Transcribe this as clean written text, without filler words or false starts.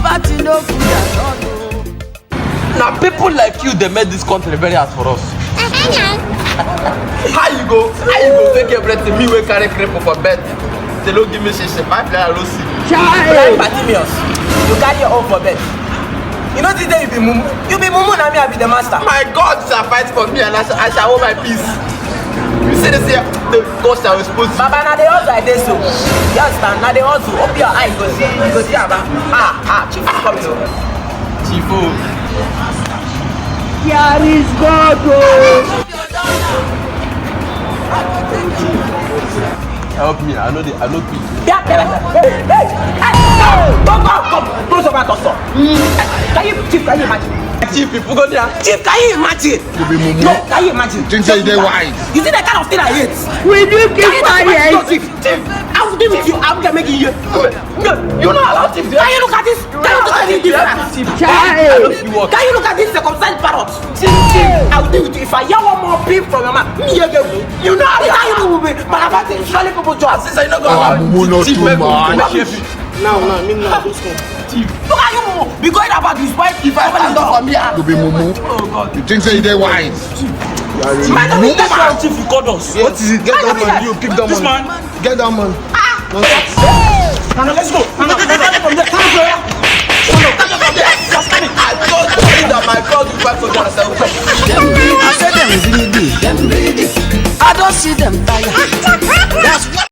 Poverty no good at all. Now people like you, they made this country very hard for us. How you go take everything? Me we carry crepe for bed. They don't give me shit. My player don't see. Blind Bartimaeus, you carry your own for bed. You know this day you be mumu. You be mumu na me I be the master. My God shall fight for me and I shall hold my peace. You see this here? The God shall expose you. Baba na the hustle I dey so. You understand? Na the hustle. Open your eye, you go see Aba. Chief is coming over. Chief, oh. Here is God. Help me, I know people. Come, close your back also. Chief, can you imagine? Chief, people go there. Chief, can you imagine? You be mumu. No, can you imagine? Think say they wise. You see the kind of thing I hate? Will you keep quiet? Chief, I will deal with you. I will make you. You know how Chief. Can you look at this? Can you look at this difference? Can you look at this circumcised parrot? I will deal with you. If I hear one more peep from your mouth, you know how you will be. But about it, surely people judge. Since I know mumu not too much. Now, me now, those Chief. Look at you, be going about this wife. If I stand up for me, You be mumu. oh God. You think say they wise. Man, This man, Chief, you called us. What is it? Get that man. You pick that This man. man. Get that man. Now let's go. Now from there. I told you that my God will fight for you. I say them greedy, them greedy. I don't see them tired. That's what.